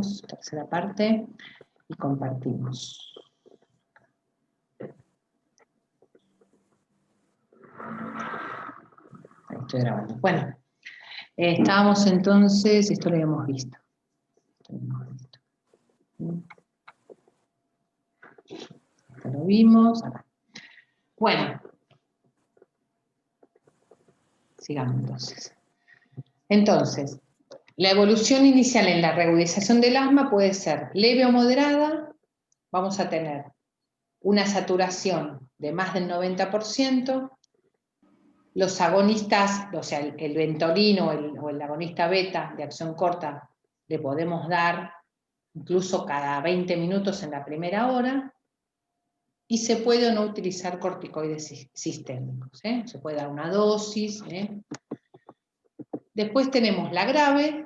Seguimos, tercera parte, y compartimos. Ahí estoy grabando. Bueno, estábamos entonces, esto lo habíamos visto. Esto lo vimos, acá. Bueno, sigamos entonces. Entonces, la evolución inicial en la reagudización del asma puede ser leve o moderada. Vamos a tener una saturación de más del 90%. Los agonistas, o sea, el Ventolin o el agonista beta de acción corta, le podemos dar incluso cada 20 minutos en la primera hora. Y se puede o no utilizar corticoides sistémicos. Se puede dar una dosis. Después tenemos la grave,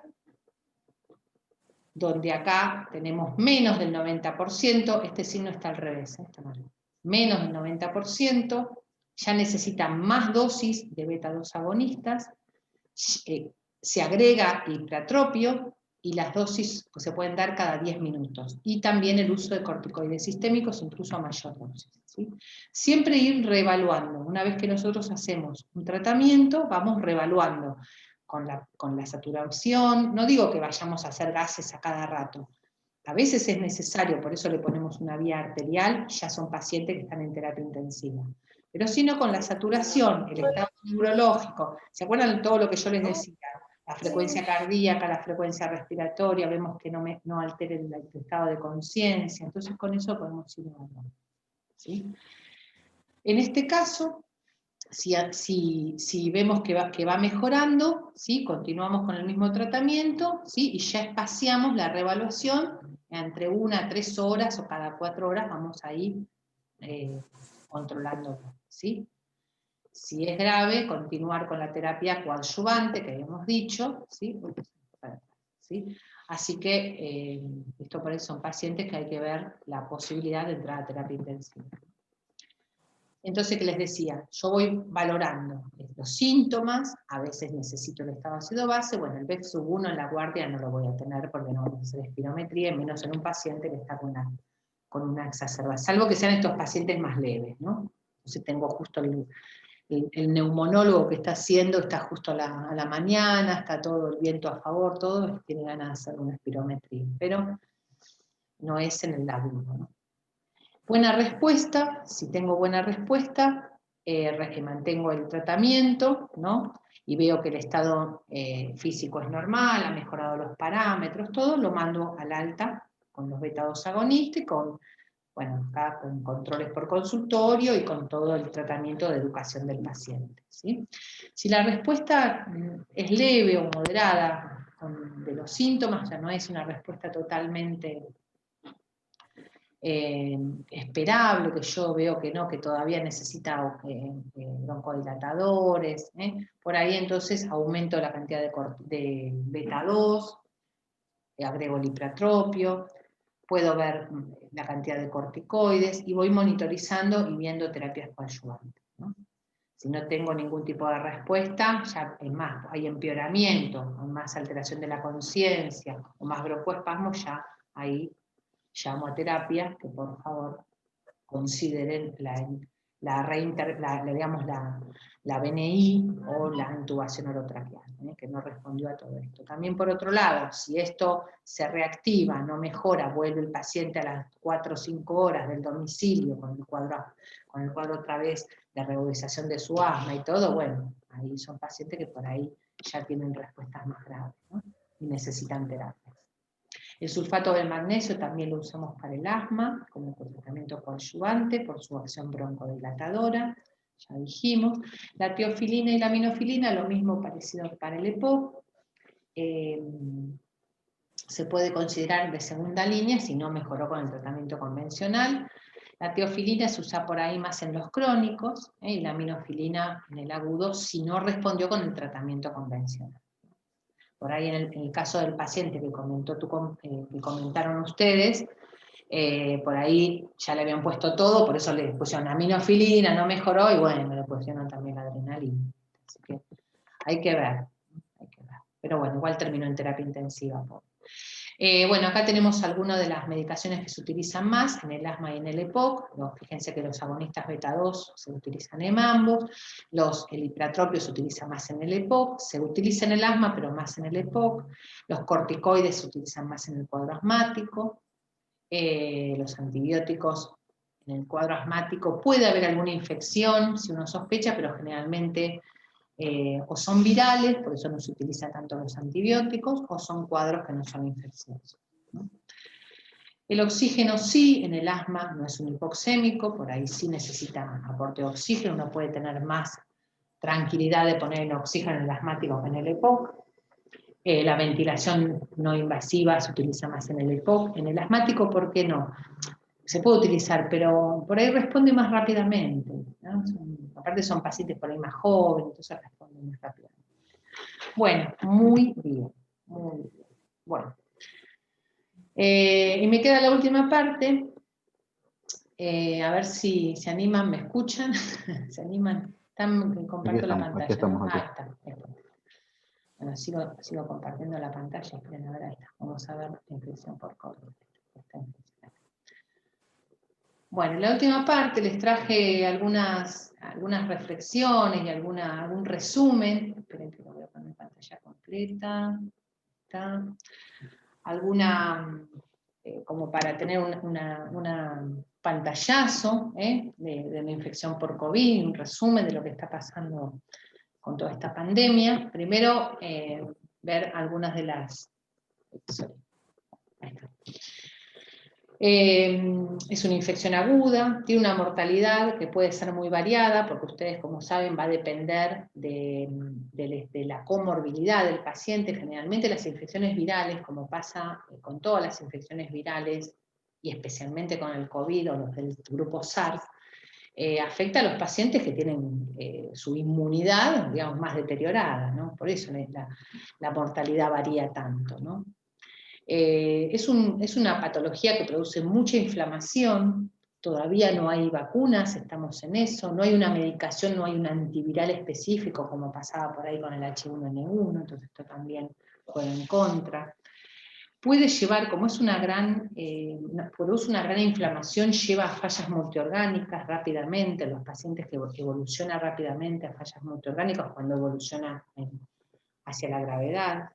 donde acá tenemos menos del 90%, este signo está al revés, está mal. Menos del 90%, ya necesitan más dosis de beta-2 agonistas, se agrega hipratropio, y las dosis se pueden dar cada 10 minutos. Y también el uso de corticoides sistémicos, incluso a mayor dosis. ¿Sí? Siempre ir reevaluando. Una vez que nosotros hacemos un tratamiento, vamos reevaluando con la saturación. No digo que vayamos a hacer gases a cada rato. A veces es necesario, por eso le ponemos una vía arterial, ya son pacientes que están en terapia intensiva. Pero si no, con la saturación, el estado neurológico, ¿se acuerdan de todo lo que yo les decía? La frecuencia cardíaca, la frecuencia respiratoria, vemos que no altere el estado de conciencia, entonces con eso podemos ir evaluando. ¿Sí? En este caso, si vemos que va mejorando, ¿sí? Continuamos con el mismo tratamiento, ¿sí? Y ya espaciamos la reevaluación entre 1 a 3 horas o cada 4 horas, vamos ahí controlándolo, ¿sí? Si es grave, continuar con la terapia coadyuvante, que habíamos dicho, ¿sí? ¿Sí? Así que esto por eso son pacientes que hay que ver la posibilidad de entrar a terapia intensiva. Entonces, ¿qué les decía? Yo voy valorando los síntomas, a veces necesito el estado ácido base, bueno, el BEF-1 en la guardia no lo voy a tener porque no vamos a hacer espirometría, menos en un paciente que está con una exacerbación, salvo que sean estos pacientes más leves, ¿no? Entonces tengo justo el neumonólogo que está haciendo, está justo a la mañana, está todo el viento a favor, todo, tiene ganas de hacer una espirometría, pero no es en el adulto, ¿no? Buena respuesta, si tengo buena respuesta, mantengo el tratamiento, ¿no? Y veo que el estado físico es normal, ha mejorado los parámetros, todo, lo mando al alta con los beta-2 agonistas, acá con controles por consultorio y con todo el tratamiento de educación del paciente, ¿sí? Si la respuesta es leve o moderada de los síntomas, ya no es una respuesta totalmente esperable, que yo veo que no, que todavía necesita broncodilatadores, por ahí entonces aumento la cantidad de beta-2, agrego el hipratropio, puedo ver la cantidad de corticoides y voy monitorizando y viendo terapias coadyuvantes, ¿no? Si no tengo ningún tipo de respuesta, ya es más, hay empeoramiento, o más alteración de la conciencia, o más broncoespasmo, ya ahí llamo a terapia, que por favor consideren la BNI o la intubación orotraqueal, que no respondió a todo esto. También por otro lado, si esto se reactiva, no mejora, vuelve el paciente a las 4 o 5 horas del domicilio con el cuadro otra vez de reagudización de su asma y todo, bueno, ahí son pacientes que por ahí ya tienen respuestas más graves, ¿no? Y necesitan terapia. El sulfato del magnesio también lo usamos para el asma, como tratamiento coadyuvante, por su acción broncodilatadora, ya dijimos. La teofilina y la aminofilina, lo mismo parecido para el EPOC. Se puede considerar de segunda línea si no mejoró con el tratamiento convencional. La teofilina se usa por ahí más en los crónicos, y la aminofilina en el agudo si no respondió con el tratamiento convencional. Por ahí en el caso del paciente que comentaron ustedes, por ahí ya le habían puesto todo, por eso le pusieron aminofilina, no mejoró, y bueno, le pusieron también la adrenalina. Así que hay que ver. Pero bueno, igual terminó en terapia intensiva. Bueno, acá tenemos algunas de las medicaciones que se utilizan más en el asma y en el EPOC. Fíjense que los agonistas beta-2 se utilizan en ambos, el hipratropio se utiliza más en el EPOC, se utiliza en el asma, pero más en el EPOC, los corticoides se utilizan más en el cuadro asmático, los antibióticos en el cuadro asmático, puede haber alguna infección si uno sospecha, pero generalmente o son virales, por eso no se utilizan tanto los antibióticos, o son cuadros que no son infecciosos, ¿no? El oxígeno sí, en el asma no es un hipoxémico, por ahí sí necesita aporte de oxígeno, uno puede tener más tranquilidad de poner el oxígeno en el asmático que en el EPOC. La ventilación no invasiva se utiliza más en el EPOC, en el asmático, ¿por qué no? Se puede utilizar, pero por ahí responde más rápidamente, ¿no? Aparte son pacientes por ahí más jóvenes, entonces responden más rápidamente. Bueno, muy bien, muy bien. Bueno. Y me queda la última parte, a ver si se animan, me escuchan, se animan, comparto la pantalla, aquí estamos, ¿no? aquí. Ah, está. Bueno, sigo compartiendo la pantalla, esperen, a ver, ahí está. Vamos a ver la infección por COVID. Bueno, en la última parte les traje algunas reflexiones y algún resumen. Esperen que lo voy a poner en pantalla completa. Está. Como para tener un pantallazo de la infección por COVID, un resumen de lo que está pasando con toda esta pandemia. Primero, ver algunas de las... Ahí está. Es una infección aguda, tiene una mortalidad que puede ser muy variada, porque ustedes, como saben, va a depender de la comorbilidad del paciente. Generalmente las infecciones virales, como pasa con todas las infecciones virales, y especialmente con el COVID o los del grupo SARS, afecta a los pacientes que tienen su inmunidad, digamos, más deteriorada, ¿no? Por eso la mortalidad varía tanto, ¿no? Es una patología que produce mucha inflamación, todavía no hay vacunas, estamos en eso, no hay una medicación, no hay un antiviral específico como pasaba por ahí con el H1N1, entonces esto también juega en contra. Puede llevar, como es produce una gran inflamación, lleva a fallas multiorgánicas rápidamente, los pacientes que evolucionan rápidamente a fallas multiorgánicas cuando evoluciona hacia la gravedad.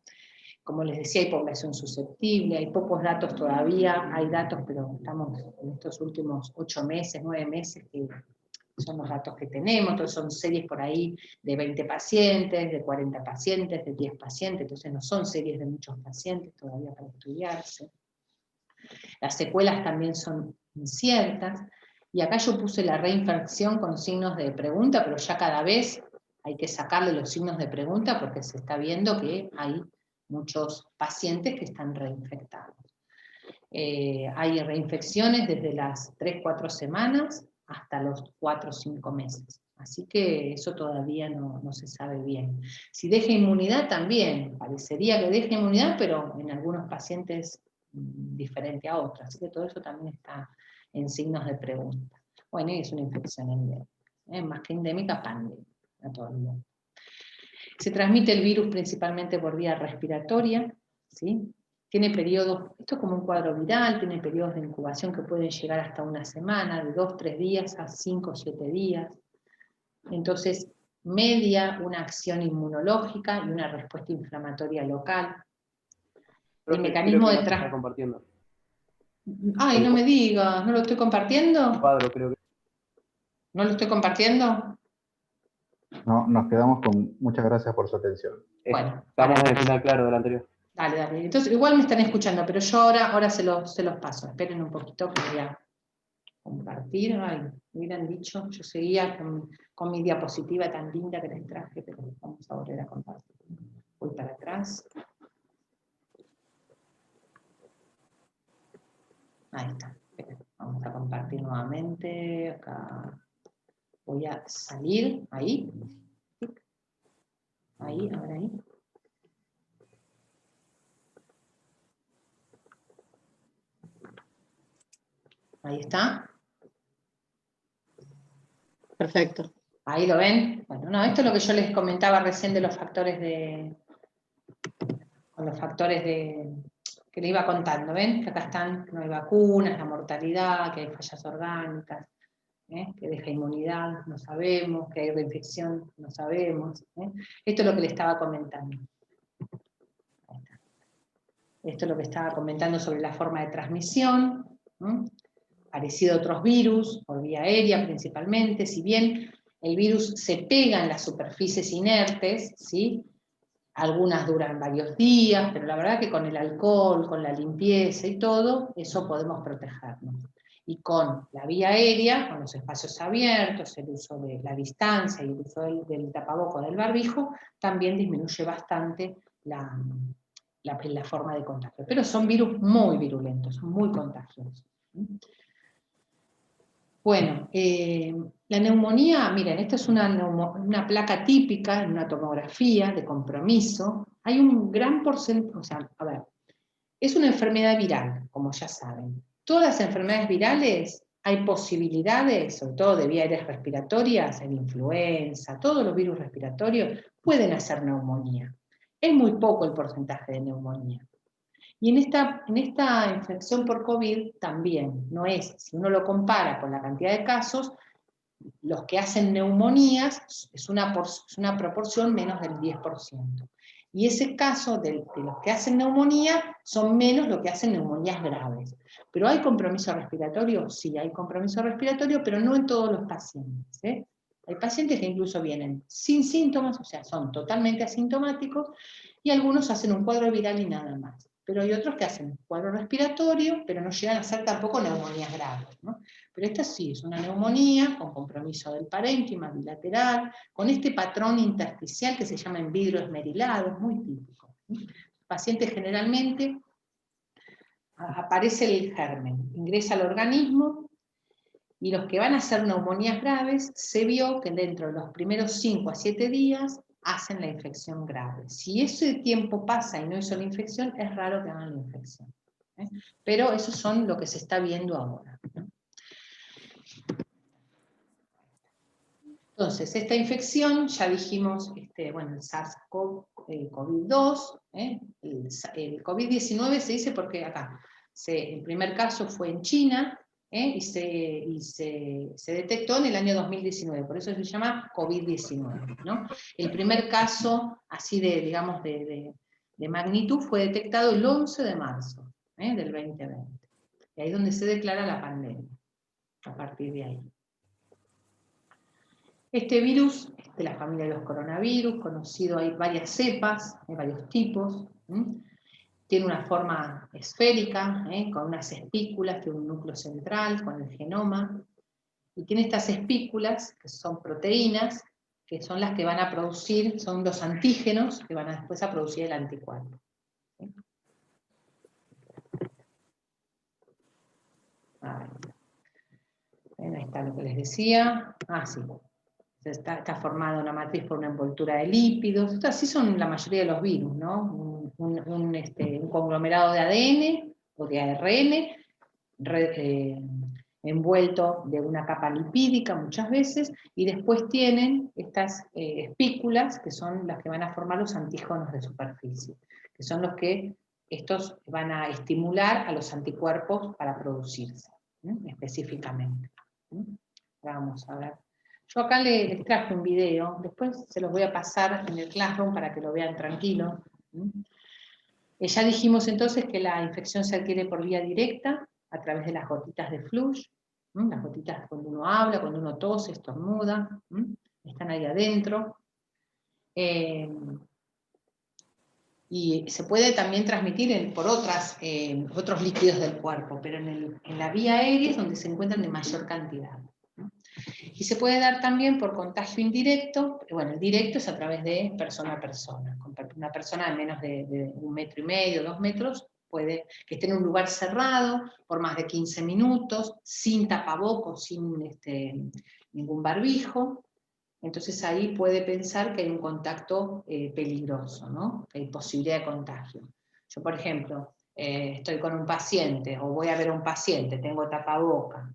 Como les decía, hay población susceptible, hay pocos datos todavía, hay datos, pero estamos en estos últimos 8 meses, 9 meses, que son los datos que tenemos, entonces son series por ahí de 20 pacientes, de 40 pacientes, de 10 pacientes, entonces no son series de muchos pacientes todavía para estudiarse. Las secuelas también son inciertas, y acá yo puse la reinfección con signos de pregunta, pero ya cada vez hay que sacarle los signos de pregunta porque se está viendo que hay muchos pacientes que están reinfectados. Hay reinfecciones desde las 3-4 semanas hasta los 4 o 5 meses. Así que eso todavía no se sabe bien. Si deja inmunidad también, parecería que deja inmunidad, pero en algunos pacientes diferente a otros. Así que todo eso también está en signos de pregunta. Bueno, y es una infección endémica, más que endémica, pandémica a todo el mundo. Se transmite el virus principalmente por vía respiratoria, ¿sí? Tiene periodos, esto es como un cuadro viral, tiene periodos de incubación que pueden llegar hasta una semana, de 2-3 días a 5 o 7 días. Entonces, media una acción inmunológica y una respuesta inflamatoria local. El mecanismo de está compartiendo. Ay, no me digas, ¿no lo estoy compartiendo? El cuadro, creo que. ¿No lo estoy compartiendo? No, nos quedamos con muchas gracias por su atención. Bueno, Estamos en el final claro del anterior. Dale. Entonces, igual me están escuchando, pero yo ahora se los paso. Esperen un poquito que voy a compartir. Ay, me hubieran dicho, yo seguía con mi diapositiva tan linda que les traje, pero vamos a volver a compartir. Voy para atrás. Ahí está. Vamos a compartir nuevamente. Acá voy a salir. Ahí. Ahí, a ver ahí. Ahí está. Perfecto. Ahí lo ven. Bueno, no, esto es lo que yo les comentaba recién de los factores que les iba contando, ¿ven? Que acá están, que no hay vacunas, la mortalidad, que hay fallas orgánicas, que deja inmunidad, no sabemos, que hay reinfección, no sabemos. Esto es lo que le estaba comentando. Esto es lo que estaba comentando sobre la forma de transmisión, parecido a otros virus, por vía aérea principalmente, si bien el virus se pega en las superficies inertes, ¿sí? Algunas duran varios días, pero la verdad que con el alcohol, con la limpieza y todo, eso podemos protegernos. Y con la vía aérea, con los espacios abiertos, el uso de la distancia y el uso del tapaboco, del barbijo, también disminuye bastante la forma de contagio. Pero son virus muy virulentos, son muy contagiosos. Bueno, la neumonía, miren, esta es una placa típica en una tomografía de compromiso. Hay un gran porcentaje, o sea, a ver, es una enfermedad viral, como ya saben. Todas las enfermedades virales hay posibilidades, sobre todo de vías respiratorias, en influenza, todos los virus respiratorios pueden hacer neumonía. Es muy poco el porcentaje de neumonía. Y en esta infección por COVID también, no es, si uno lo compara con la cantidad de casos, los que hacen neumonías es una proporción menos del 10%. Y ese caso de los que hacen neumonía son menos los que hacen neumonías graves. ¿Pero hay compromiso respiratorio? Sí, hay compromiso respiratorio, pero no en todos los pacientes. Hay pacientes que incluso vienen sin síntomas, o sea, son totalmente asintomáticos, y algunos hacen un cuadro viral y nada más. Pero hay otros que hacen un cuadro respiratorio, pero no llegan a ser tampoco neumonías graves, ¿no? Pero esta sí es una neumonía con compromiso del parénquima bilateral, con este patrón intersticial que se llama en vidrio esmerilado, es muy típico. El paciente generalmente aparece el germen, ingresa al organismo, y los que van a hacer neumonías graves, se vio que dentro de los primeros 5 a 7 días hacen la infección grave. Si ese tiempo pasa y no hizo la infección, es raro que hagan la infección. Pero eso son lo que se está viendo ahora. Entonces, esta infección, ya dijimos, bueno, el SARS-CoV-2, el COVID-19 se dice porque acá, el primer caso fue en China, y se detectó en el año 2019, por eso se llama COVID-19, ¿no? El primer caso, así digamos, de magnitud, fue detectado el 11 de marzo del 2020. Y ahí es donde se declara la pandemia, a partir de ahí. Este virus es de la familia de los coronavirus, conocido, hay varias cepas, hay varios tipos. Tiene una forma esférica, con unas espículas, tiene un núcleo central con el genoma, y tiene estas espículas, que son proteínas, que son las que van a producir, son los antígenos, que van después a producir el anticuerpo. Ahí está lo que les decía. Sí. Está formada una matriz por una envoltura de lípidos. Así son la mayoría de los virus, ¿no? Un conglomerado de ADN o de ARN envuelto de una capa lipídica muchas veces, y después tienen estas espículas que son las que van a formar los antígenos de superficie, que son los que estos van a estimular a los anticuerpos para producirse, específicamente. Vamos a ver. Yo acá les traje un video, después se los voy a pasar en el Classroom para que lo vean tranquilo. Ya dijimos entonces que la infección se adquiere por vía directa, a través de las gotitas de flush, las gotitas cuando uno habla, cuando uno tose, estornuda, están ahí adentro. Y se puede también transmitir por otros líquidos del cuerpo, pero en la vía aérea es donde se encuentran en mayor cantidad. Y se puede dar también por contagio indirecto, bueno, el directo es a través de persona a persona. Una persona de menos de 1,5 metros, 2 metros, puede que esté en un lugar cerrado por más de 15 minutos, sin tapabocos, sin ningún barbijo. Entonces ahí puede pensar que hay un contacto peligroso, ¿no? Que hay posibilidad de contagio. Yo, por ejemplo, estoy con un paciente, o voy a ver a un paciente, tengo tapaboca,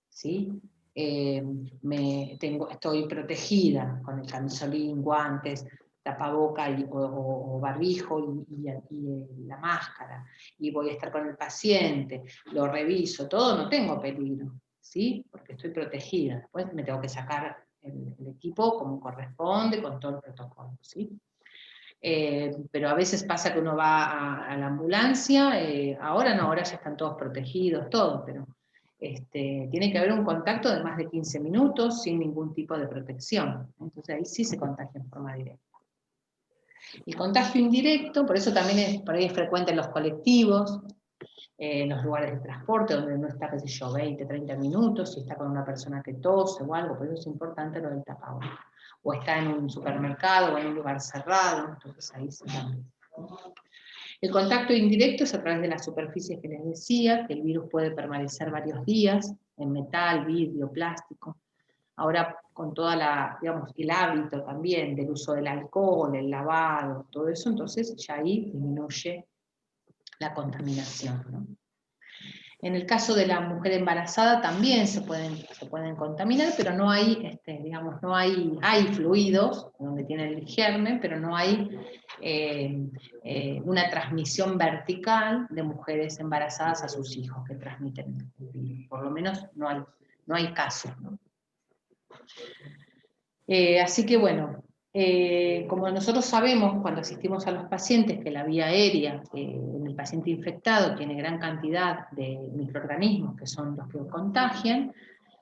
¿sí? Estoy protegida con el camisolín, guantes, tapaboca o barbijo y la máscara, y voy a estar con el paciente, lo reviso, todo, no tengo peligro, ¿sí? Porque estoy protegida. Después me tengo que sacar el equipo como corresponde, con todo el protocolo, ¿sí? Pero a veces pasa que uno va a la ambulancia, ahora no, ahora ya están todos protegidos, todo, pero tiene que haber un contacto de más de 15 minutos sin ningún tipo de protección. Entonces ahí sí se contagia en forma directa. El contagio indirecto, por eso también por ahí es frecuente en los colectivos, en los lugares de transporte, donde uno está, qué sé yo, 20, 30 minutos, si está con una persona que tose o algo, por eso es importante lo del tapabocas. O está en un supermercado o en un lugar cerrado, entonces ahí se cambia. El contacto indirecto es a través de las superficies que les decía, que el virus puede permanecer varios días, en metal, vidrio, plástico. Ahora con toda el hábito también del uso del alcohol, el lavado, todo eso, entonces ya ahí disminuye la contaminación, ¿no? En el caso de la mujer embarazada también se pueden contaminar, pero no hay, hay fluidos donde tiene el germen, pero no hay una transmisión vertical de mujeres embarazadas a sus hijos que transmiten el virus. Por lo menos no hay casos, ¿no? Así que bueno, como nosotros sabemos cuando asistimos a los pacientes que la vía aérea en el paciente infectado tiene gran cantidad de microorganismos que son los que contagian,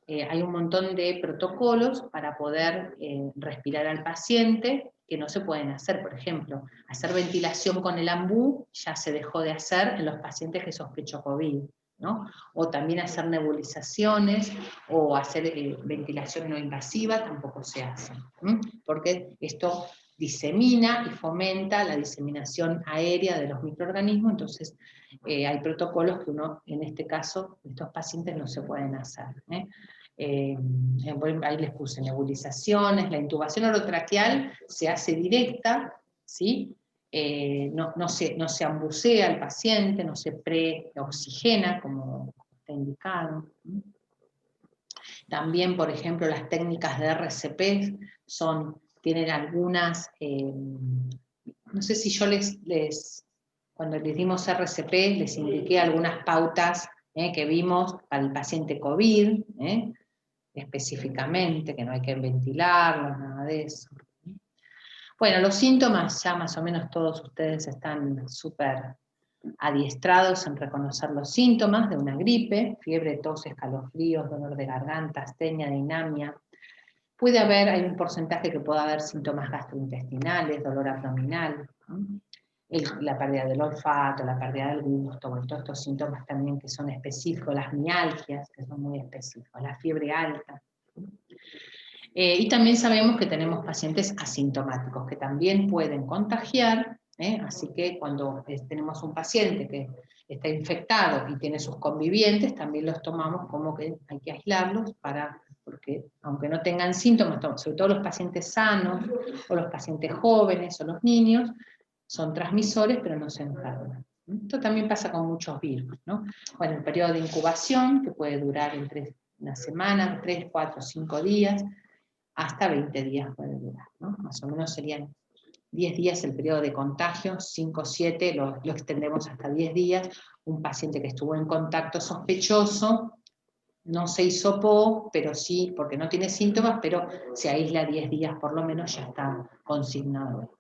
hay un montón de protocolos para poder respirar al paciente que no se pueden hacer. Por ejemplo, hacer ventilación con el ambú ya se dejó de hacer en los pacientes que sospechó COVID, ¿no? O también hacer nebulizaciones o hacer ventilación no invasiva tampoco se hace, porque esto disemina y fomenta la diseminación aérea de los microorganismos, entonces hay protocolos que uno, en este caso, estos pacientes no se pueden hacer. Ahí les puse nebulizaciones, la intubación orotraqueal se hace directa, ¿sí? No se ambucea al paciente, no se preoxigena como está indicado. También, por ejemplo, las técnicas de RCP tienen algunas, no sé si yo cuando les dimos RCP, les indiqué algunas pautas que vimos para el paciente COVID, específicamente, que no hay que ventilarlos, nada de eso. Bueno, los síntomas, ya más o menos todos ustedes están súper adiestrados en reconocer los síntomas de una gripe: fiebre, tos, escalofríos, dolor de garganta, astenia, dinamia. Hay un porcentaje que puede haber síntomas gastrointestinales, dolor abdominal, la pérdida del olfato, la pérdida del gusto, bueno, todos estos síntomas también que son específicos, las mialgias, que son muy específicos, la fiebre alta. Y también sabemos que tenemos pacientes asintomáticos que también pueden contagiar, así que cuando tenemos un paciente que está infectado y tiene sus convivientes, también los tomamos como que hay que aislarlos porque aunque no tengan síntomas, sobre todo los pacientes sanos, o los pacientes jóvenes, o los niños, son transmisores pero no se enferman. Esto también pasa con muchos virus, ¿no? Bueno, el periodo de incubación, que puede durar entre una semana, 3, 4, 5 días, hasta 20 días puede durar, ¿no? Más o menos serían 10 días el periodo de contagio, 5, 7, lo extendemos hasta 10 días. Un paciente que estuvo en contacto sospechoso, no se hisopó, pero sí, porque no tiene síntomas, pero se aísla 10 días por lo menos, ya está consignado.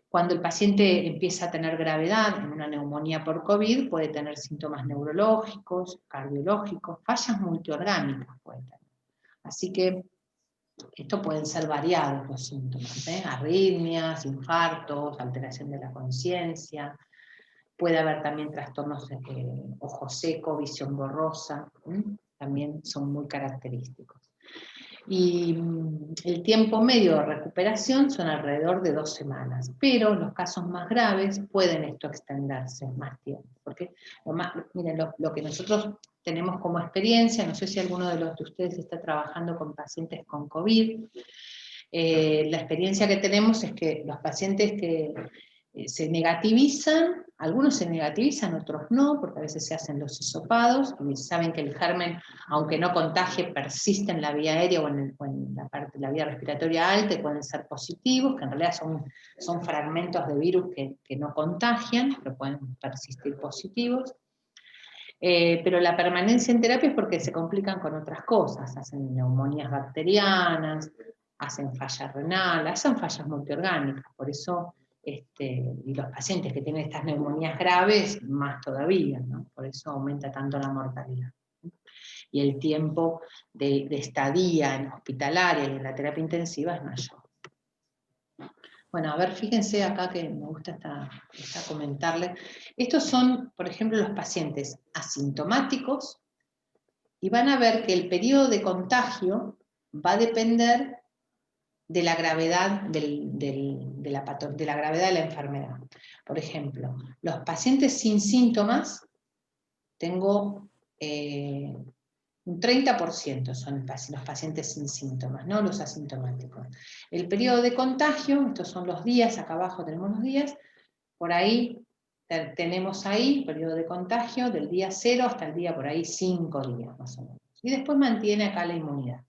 Cuando el paciente empieza a tener gravedad en una neumonía por COVID, puede tener síntomas neurológicos, cardiológicos, fallas multiorgánicas puede tener. Así que esto pueden ser variados los síntomas, arritmias, infartos, alteración de la conciencia, puede haber también trastornos ojo seco, visión borrosa, también son muy característicos. Y el tiempo medio de recuperación son alrededor de 2 semanas, pero los casos más graves pueden extenderse más tiempo, porque miren, lo que nosotros tenemos como experiencia, no sé si alguno de ustedes está trabajando con pacientes con COVID, la experiencia que tenemos es que los pacientes que se negativizan, algunos se negativizan, otros no, porque a veces se hacen los hisopados, y saben que el germen, aunque no contagie, persiste en la vía aérea o en la vía respiratoria alta y pueden ser positivos, que en realidad son fragmentos de virus que no contagian, pero pueden persistir positivos. Pero la permanencia en terapia es porque se complican con otras cosas, hacen neumonías bacterianas, hacen falla renal, hacen fallas multiorgánicas, por eso, y los pacientes que tienen estas neumonías graves, más todavía, ¿no? Por eso aumenta tanto la mortalidad. Y el tiempo de estadía en hospitalaria y en la terapia intensiva es mayor. Bueno, a ver, fíjense acá que me gusta comentarles. Estos son, por ejemplo, los pacientes asintomáticos, y van a ver que el periodo de contagio va a depender de la gravedad de la gravedad de la enfermedad. Por ejemplo, los pacientes sin síntomas, tengo un 30% son los pacientes sin síntomas, no los asintomáticos. El periodo de contagio, estos son los días, acá abajo tenemos los días, por ahí tenemos ahí periodo de contagio del día 0 hasta el día por ahí 5 días más o menos. Y después mantiene acá la inmunidad.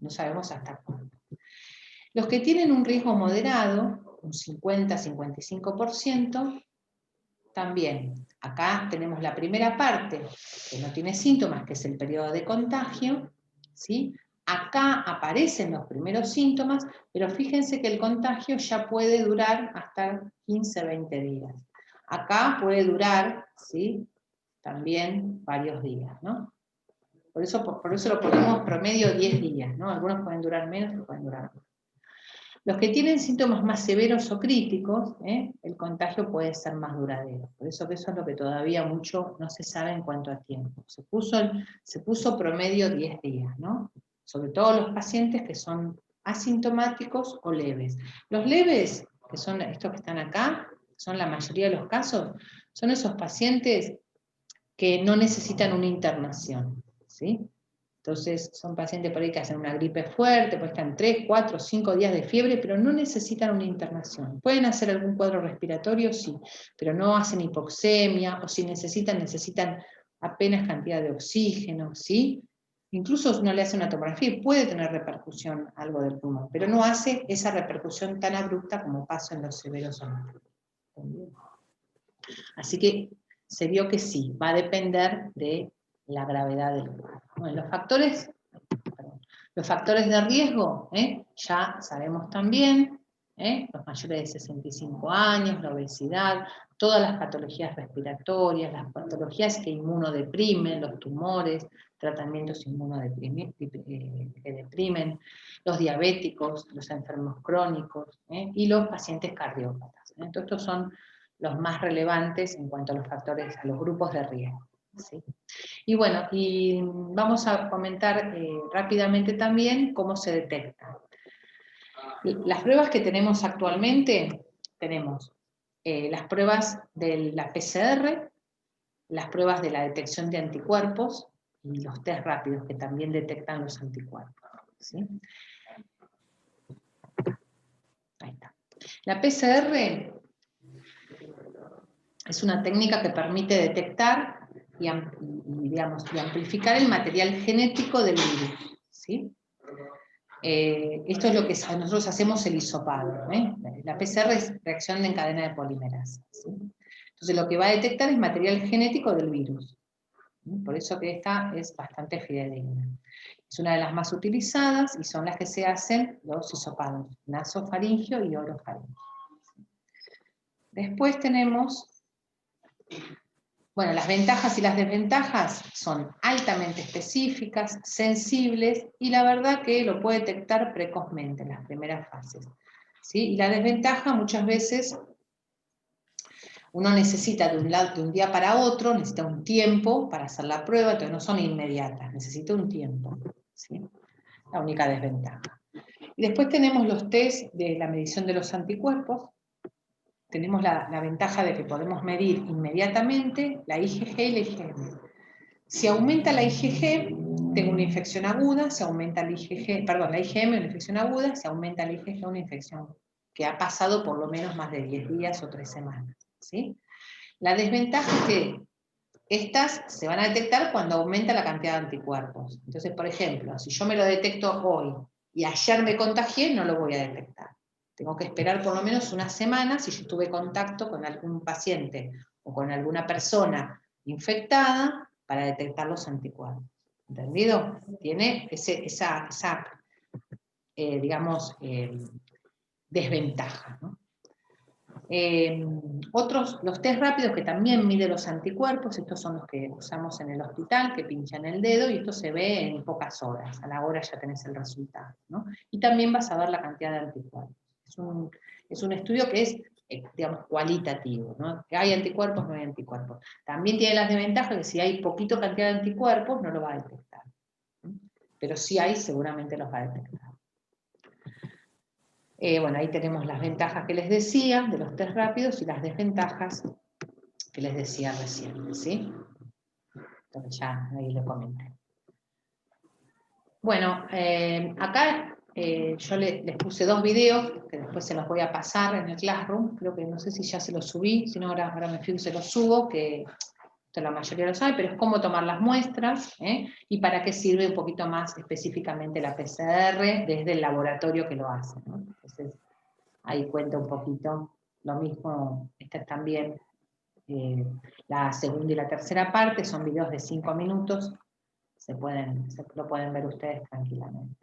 No sabemos hasta cuándo. Los que tienen un riesgo moderado, un 50-55%, también, acá tenemos la primera parte, que no tiene síntomas, que es el periodo de contagio, ¿sí? Acá aparecen los primeros síntomas, pero fíjense que el contagio ya puede durar hasta 15-20 días. Acá puede durar, ¿sí?, también varios días, ¿no? Por eso lo ponemos promedio 10 días, ¿no? Algunos pueden durar menos, otros pueden durar más. Los que tienen síntomas más severos o críticos, el contagio puede ser más duradero. Por eso que eso es lo que todavía mucho no se sabe en cuanto a tiempo. Se puso promedio 10 días, ¿no? Sobre todo los pacientes que son asintomáticos o leves. Los leves, que son estos que están acá, son la mayoría de los casos, son esos pacientes que no necesitan una internación, ¿sí? Entonces son pacientes por ahí que hacen una gripe fuerte, pues están 3, 4, 5 días de fiebre, pero no necesitan una internación. ¿Pueden hacer algún cuadro respiratorio? Sí, pero no hacen hipoxemia, o si necesitan apenas cantidad de oxígeno, ¿sí? Incluso si uno le hace una tomografía puede tener repercusión algo del pulmón, pero no hace esa repercusión tan abrupta como pasa en los severos oncológicos. Así que se vio que sí, va a depender de la gravedad del cuadro. Bueno, los factores de riesgo, ya sabemos también, los mayores de 65 años, la obesidad, todas las patologías respiratorias, las patologías que inmunodeprimen, los tumores, tratamientos que deprimen, los diabéticos, los enfermos crónicos, y los pacientes cardiópatas. Entonces, estos son los más relevantes en cuanto a los factores, a los grupos de riesgo, ¿sí? Y bueno, y vamos a comentar rápidamente también cómo se detecta. Las pruebas que tenemos actualmente, tenemos las pruebas de la PCR, las pruebas de la detección de anticuerpos y los test rápidos que también detectan los anticuerpos, ¿sí? Ahí está. La PCR es una técnica que permite detectar y amplificar el material genético del virus, ¿sí? Esto es lo que nosotros hacemos el hisopado. La PCR es reacción en cadena de polimerasa, ¿sí? Entonces lo que va a detectar es material genético del virus. Por eso que esta es bastante fidedigna. Es una de las más utilizadas y son las que se hacen los hisopados, nasofaringio y orofaringio. Después tenemos, bueno, las ventajas y las desventajas son altamente específicas, sensibles, y la verdad que lo puede detectar precozmente en las primeras fases, ¿sí? Y la desventaja muchas veces uno necesita de un día para otro, necesita un tiempo para hacer la prueba, entonces no son inmediatas, necesita un tiempo, ¿sí? La única desventaja. Y después tenemos los test de la medición de los anticuerpos. Tenemos la ventaja de que podemos medir inmediatamente la IgG y la IgM. Si aumenta la IgG, tengo una infección aguda, si aumenta la IgM, una infección aguda, si aumenta la IgG, una infección que ha pasado por lo menos más de 10 días o 3 semanas, ¿sí? La desventaja es que estas se van a detectar cuando aumenta la cantidad de anticuerpos. Entonces, por ejemplo, si yo me lo detecto hoy y ayer me contagié, no lo voy a detectar. Tengo que esperar por lo menos una semana si yo tuve contacto con algún paciente o con alguna persona infectada para detectar los anticuerpos. ¿Entendido? Tiene esa digamos, desventaja, ¿no? Los test rápidos que también miden los anticuerpos, estos son los que usamos en el hospital, que pinchan el dedo y esto se ve en pocas horas, a la hora ya tenés el resultado, ¿no? Y también vas a ver la cantidad de anticuerpos. Es un estudio que es, digamos, cualitativo, ¿no? ¿Hay anticuerpos? No hay anticuerpos. También tiene las desventajas que si hay poquito cantidad de anticuerpos no lo va a detectar, ¿no? Pero si hay, seguramente los va a detectar. Bueno, ahí tenemos las ventajas que les decía de los test rápidos y las desventajas que les decía recién, ¿sí? Entonces ya ahí lo comenté. Bueno, acá yo les puse 2 videos que después se los voy a pasar en el Classroom. Creo que no sé si ya se los subí, si no ahora me fijo y se los subo, que esto la mayoría lo sabe, pero es cómo tomar las muestras, y para qué sirve un poquito más específicamente la PCR desde el laboratorio que lo hace, ¿no? Entonces, ahí cuenta un poquito. Lo mismo, esta es también la segunda y la tercera parte, son videos de 5 minutos, lo pueden ver ustedes tranquilamente.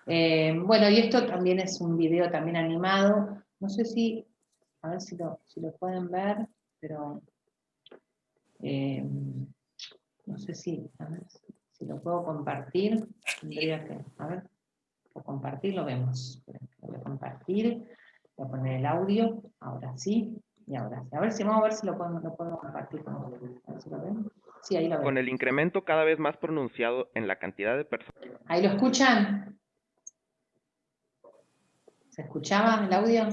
Bueno, y esto también es un video también animado, no sé si, a ver si lo pueden ver, pero no sé si, a ver si lo puedo compartir, tendría que, a ver, por compartir lo vemos, lo voy a compartir. Voy a poner el audio, ahora sí, y ahora sí. A ver si vamos a ver si lo puedo compartir con ustedes. A ver si lo ven. Sí, ahí lo ven. Con el incremento cada vez más pronunciado en la cantidad de personas. ¿Ahí lo escuchan? ¿Se escuchaba el audio?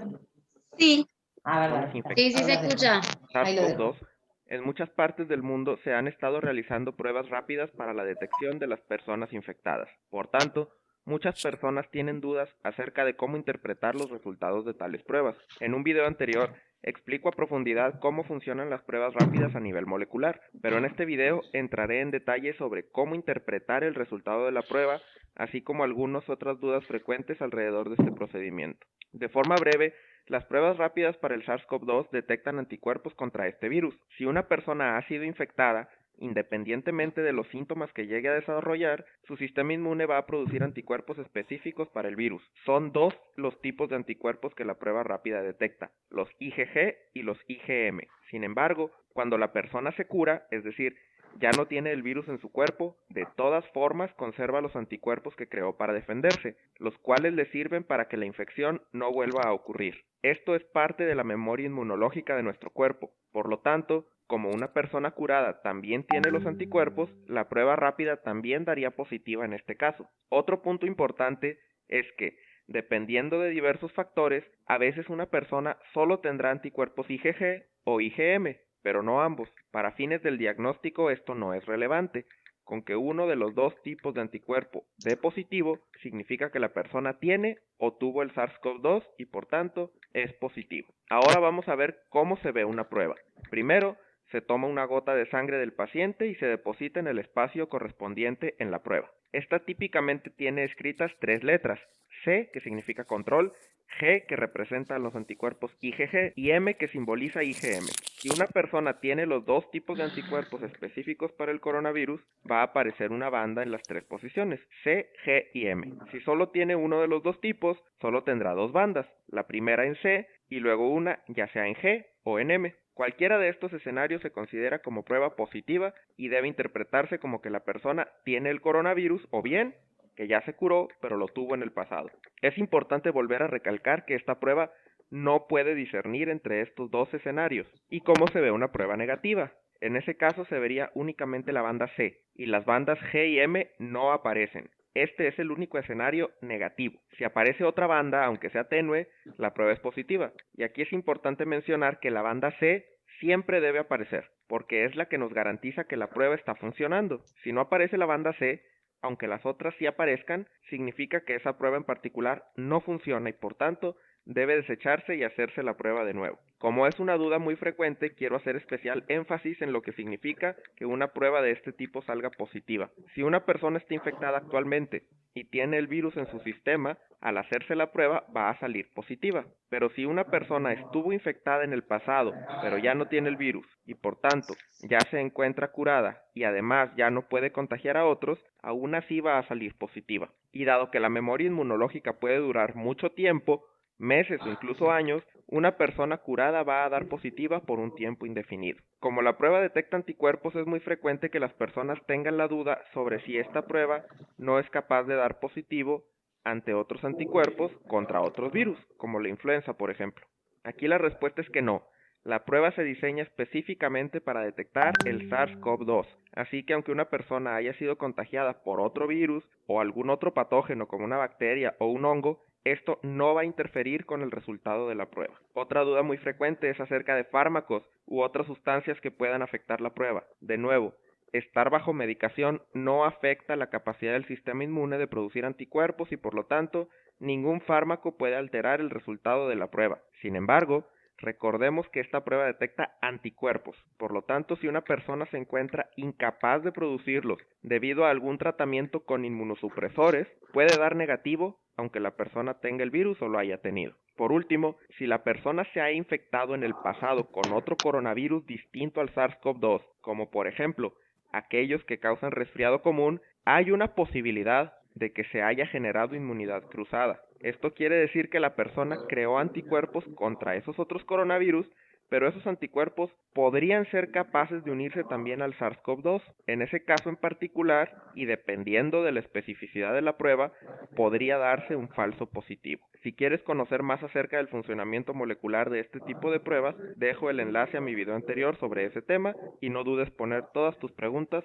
Sí, A ver, sí, sí se ahora los dejo. escucha. Ahí lo dejo. SARS-CoV-2, en muchas partes del mundo se han estado realizando pruebas rápidas para la detección de las personas infectadas. Por tanto, muchas personas tienen dudas acerca de cómo interpretar los resultados de tales pruebas. En un video anterior, explico a profundidad cómo funcionan las pruebas rápidas a nivel molecular, pero en este video entraré en detalle sobre cómo interpretar el resultado de la prueba, así como algunas otras dudas frecuentes alrededor de este procedimiento. De forma breve, las pruebas rápidas para el SARS-CoV-2 detectan anticuerpos contra este virus. Si una persona ha sido infectada, independientemente de los síntomas que llegue a desarrollar, su sistema inmune va a producir anticuerpos específicos para el virus. Son 2 los tipos de anticuerpos que la prueba rápida detecta, los IgG y los IgM. Sin embargo, cuando la persona se cura, es decir, ya no tiene el virus en su cuerpo, de todas formas conserva los anticuerpos que creó para defenderse, los cuales le sirven para que la infección no vuelva a ocurrir. Esto es parte de la memoria inmunológica de nuestro cuerpo. Por lo tanto, como una persona curada también tiene los anticuerpos, la prueba rápida también daría positiva en este caso. Otro punto importante es que, dependiendo de diversos factores, a veces una persona solo tendrá anticuerpos IgG o IgM, pero no ambos. Para fines del diagnóstico esto no es relevante. Con que uno de los 2 tipos de anticuerpo dé positivo, significa que la persona tiene o tuvo el SARS-CoV-2 y por tanto es positivo. Ahora vamos a ver cómo se ve una prueba. Primero, se toma una gota de sangre del paciente y se deposita en el espacio correspondiente en la prueba. Esta típicamente tiene escritas 3 letras, C, que significa control, G, que representa los anticuerpos IgG, y M, que simboliza IgM. Si una persona tiene los 2 tipos de anticuerpos específicos para el coronavirus, va a aparecer una banda en las 3 posiciones, C, G y M. Si solo tiene uno de los 2 tipos, solo tendrá 2 bandas, la primera en C y luego una ya sea en G o en M. Cualquiera de estos escenarios se considera como prueba positiva y debe interpretarse como que la persona tiene el coronavirus o bien que ya se curó pero lo tuvo en el pasado. Es importante volver a recalcar que esta prueba no puede discernir entre estos 2 escenarios. ¿Y cómo se ve una prueba negativa? En ese caso se vería únicamente la banda C y las bandas G y M no aparecen. Este es el único escenario negativo. Si aparece otra banda, aunque sea tenue, la prueba es positiva. Y aquí es importante mencionar que la banda C siempre debe aparecer, porque es la que nos garantiza que la prueba está funcionando. Si no aparece la banda C, aunque las otras sí aparezcan, significa que esa prueba en particular no funciona y por tanto debe desecharse y hacerse la prueba de nuevo. Como es una duda muy frecuente, quiero hacer especial énfasis en lo que significa que una prueba de este tipo salga positiva. Si una persona está infectada actualmente y tiene el virus en su sistema, al hacerse la prueba va a salir positiva. Pero si una persona estuvo infectada en el pasado, pero ya no tiene el virus y por tanto ya se encuentra curada y además ya no puede contagiar a otros, aún así va a salir positiva. Y dado que la memoria inmunológica puede durar mucho tiempo, meses o incluso años, una persona curada va a dar positiva por un tiempo indefinido. Como la prueba detecta anticuerpos, es muy frecuente que las personas tengan la duda sobre si esta prueba no es capaz de dar positivo ante otros anticuerpos contra otros virus, como la influenza, por ejemplo. Aquí la respuesta es que no. La prueba se diseña específicamente para detectar el SARS-CoV-2, así que aunque una persona haya sido contagiada por otro virus o algún otro patógeno como una bacteria o un hongo, esto no va a interferir con el resultado de la prueba. Otra duda muy frecuente es acerca de fármacos u otras sustancias que puedan afectar la prueba. De nuevo, estar bajo medicación no afecta la capacidad del sistema inmune de producir anticuerpos y por lo tanto, ningún fármaco puede alterar el resultado de la prueba. Sin embargo, recordemos que esta prueba detecta anticuerpos, por lo tanto, si una persona se encuentra incapaz de producirlos debido a algún tratamiento con inmunosupresores, puede dar negativo aunque la persona tenga el virus o lo haya tenido. Por último, si la persona se ha infectado en el pasado con otro coronavirus distinto al SARS-CoV-2, como por ejemplo aquellos que causan resfriado común, hay una posibilidad de que se haya generado inmunidad cruzada. Esto quiere decir que la persona creó anticuerpos contra esos otros coronavirus, pero esos anticuerpos podrían ser capaces de unirse también al SARS-CoV-2. En ese caso en particular, y dependiendo de la especificidad de la prueba, podría darse un falso positivo. Si quieres conocer más acerca del funcionamiento molecular de este tipo de pruebas, dejo el enlace a mi video anterior sobre ese tema y no dudes poner todas tus preguntas.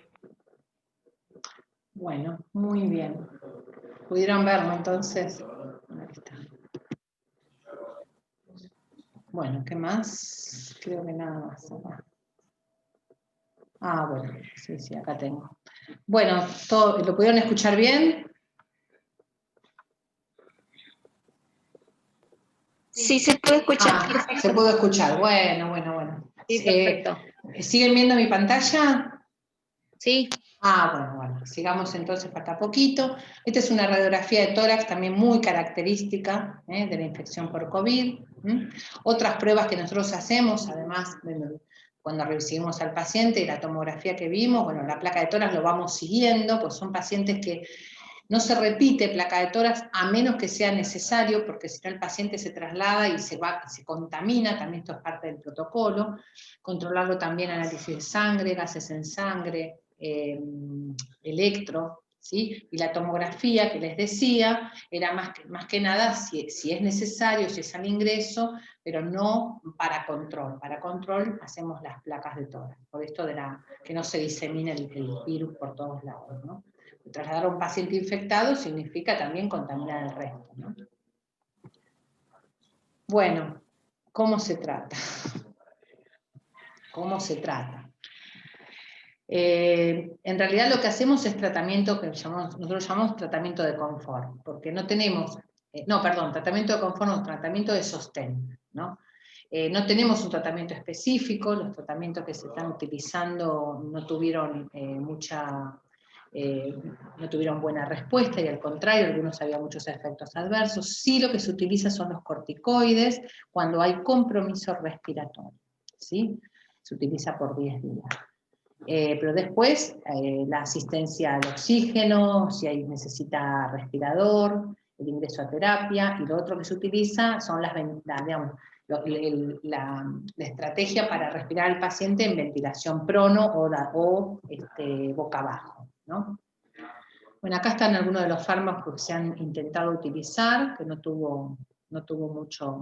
Bueno, muy bien. ¿Pudieron verlo entonces? Ahí está. Bueno, ¿qué más? Creo que nada más acá. Ah, bueno, sí, acá tengo. Bueno, ¿lo pudieron escuchar bien? Sí, se puede escuchar. Perfecto. Se pudo escuchar, bueno. Sí, perfecto. ¿Siguen viendo mi pantalla? Sí. Bueno, sigamos entonces para poquito. Esta es una radiografía de tórax también muy característica de la infección por COVID. Otras pruebas que nosotros hacemos, además, cuando recibimos al paciente y la tomografía que vimos, bueno, la placa de tórax lo vamos siguiendo, pues son pacientes que no se repite placa de tórax a menos que sea necesario, porque si no el paciente se traslada y se contamina, también esto es parte del protocolo. Controlarlo también, análisis de sangre, gases en sangre, electro, ¿sí? Y la tomografía que les decía era más que nada si es necesario, si es al ingreso, pero no para control. Para control hacemos las placas de tórax, por esto de que no se disemine el virus por todos lados, ¿no? Trasladar a un paciente infectado significa también contaminar el resto, ¿no? Bueno, ¿cómo se trata? ¿Cómo se trata? En realidad lo que hacemos es tratamiento que nosotros llamamos tratamiento de confort, porque no tenemos, tratamiento de confort no, tratamiento de sostén, ¿no? No tenemos un tratamiento específico, los tratamientos que se están utilizando no tuvieron no tuvieron buena respuesta y al contrario, algunos había muchos efectos adversos. Sí, lo que se utiliza son los corticoides cuando hay compromiso respiratorio, ¿sí? Se utiliza por 10 días. Pero después la asistencia al oxígeno, si necesita respirador, el ingreso a terapia, y lo otro que se utiliza son la estrategia para respirar al paciente en ventilación prono o boca abajo, ¿no? Bueno, acá están algunos de los fármacos que se han intentado utilizar, que no tuvo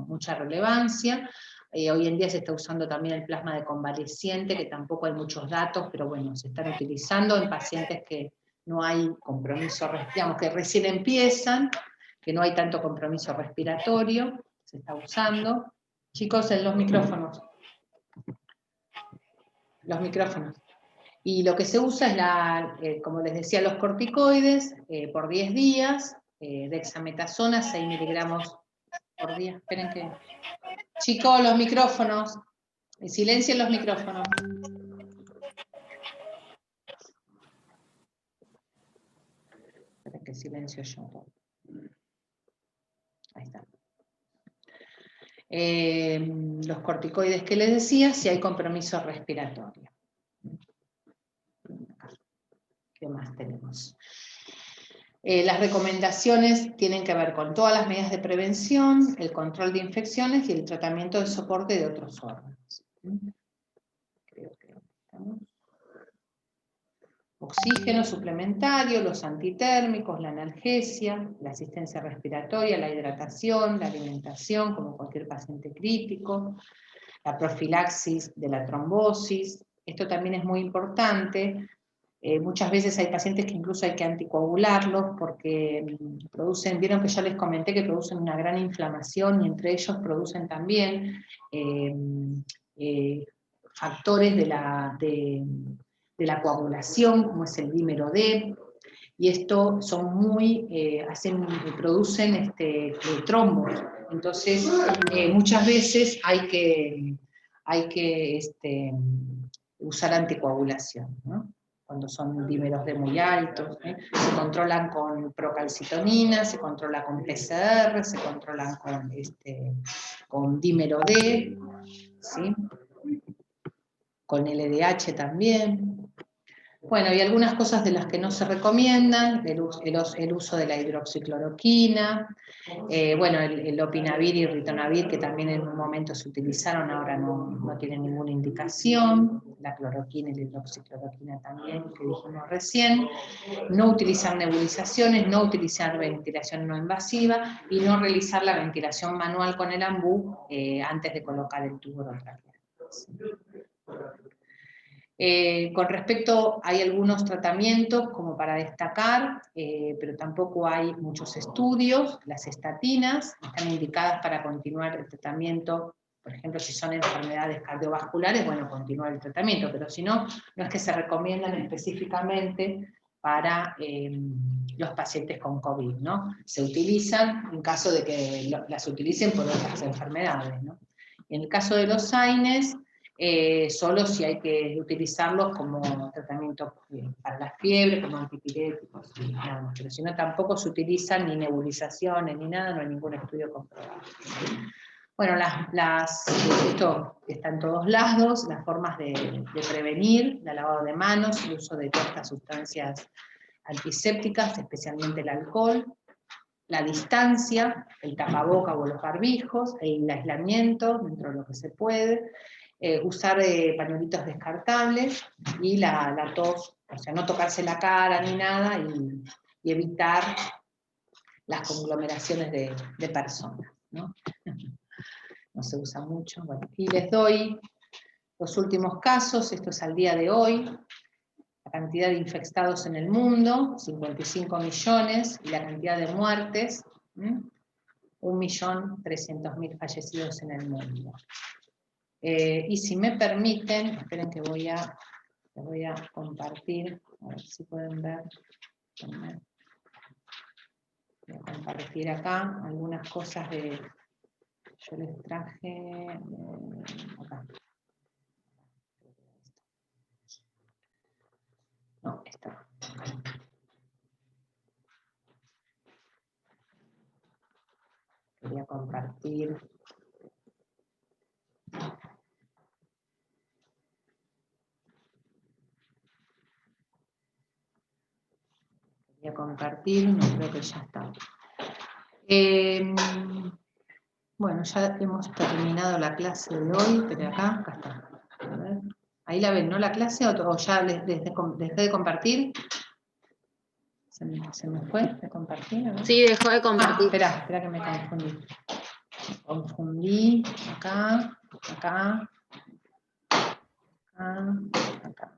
mucha relevancia. Hoy en día se está usando también el plasma de convaleciente, que tampoco hay muchos datos, pero bueno, se están utilizando en pacientes que no hay compromiso, digamos, que recién empiezan, que no hay tanto compromiso respiratorio, se está usando. Chicos, en los micrófonos. Los micrófonos. Y lo que se usa es, como les decía, los corticoides por 10 días, dexametasona 6 miligramos por día. Esperen que... Chicos, los micrófonos. Silencien los micrófonos. Esperen que silencio yo. Ahí está. Los corticoides que les decía, si hay compromiso respiratorio. ¿Qué más tenemos? Las recomendaciones tienen que ver con todas las medidas de prevención, el control de infecciones y el tratamiento de soporte de otros órganos. Creo que estamos. Oxígeno suplementario, los antitérmicos, la analgesia, la asistencia respiratoria, la hidratación, la alimentación, como cualquier paciente crítico, la profilaxis de la trombosis. Esto también es muy importante. Muchas veces hay pacientes que incluso hay que anticoagularlos porque producen, vieron que yo les comenté que producen una gran inflamación y entre ellos producen también factores de la coagulación, como es el dímero D, y esto son muy, producen trombos. Entonces, muchas veces hay que usar anticoagulación, ¿no? Cuando son dímeros D muy altos, se controlan con procalcitonina, se controla con PCR, se controlan con dímero D, ¿sí? Con LDH también. Bueno, y algunas cosas de las que no se recomiendan, el uso de la hidroxicloroquina, bueno, el lopinavir y ritonavir, que también en un momento se utilizaron, ahora no tienen ninguna indicación, la cloroquina y la hidroxicloroquina también, que dijimos recién, no utilizar nebulizaciones, no utilizar ventilación no invasiva, y no realizar la ventilación manual con el ambú antes de colocar el tubo orotraqueal. Con respecto, hay algunos tratamientos como para destacar, pero tampoco hay muchos estudios. Las estatinas están indicadas para continuar el tratamiento, por ejemplo, si son enfermedades cardiovasculares, bueno, continuar el tratamiento, pero si no, no es que se recomiendan específicamente para los pacientes con COVID, ¿no? Se utilizan en caso de que las utilicen por otras enfermedades, ¿no? En el caso de los AINES, solo si hay que utilizarlos como tratamiento para la fiebre, como antipiréticos, nada más. Pero si no, tampoco se utilizan ni nebulizaciones ni nada, no hay ningún estudio comprobado. Bueno, esto está en todos lados, las formas de prevenir, el lavado de manos, el uso de todas estas sustancias antisépticas, especialmente el alcohol, la distancia, el tapaboca o los barbijos, el aislamiento dentro de lo que se puede, usar pañuelitos descartables y la tos, o sea, no tocarse la cara ni nada y evitar las conglomeraciones de personas, ¿no? No se usa mucho. Bueno, y les doy los últimos casos, esto es al día de hoy, la cantidad de infectados en el mundo, 55 millones, y la cantidad de muertes, 1.300.000 fallecidos en el mundo. Y si me permiten, esperen que voy a compartir, a ver si pueden ver. Voy a compartir acá algunas cosas yo les traje acá. No, esta. Quería compartir. No creo que ya está. Bueno, ya hemos terminado la clase de hoy, pero acá está. A ver. Ahí la ven, ¿no? La clase, o ya dejé de compartir. ¿Se me fue de compartir? Sí, dejó de compartir. Espera que me confundí. Confundí acá, acá, acá.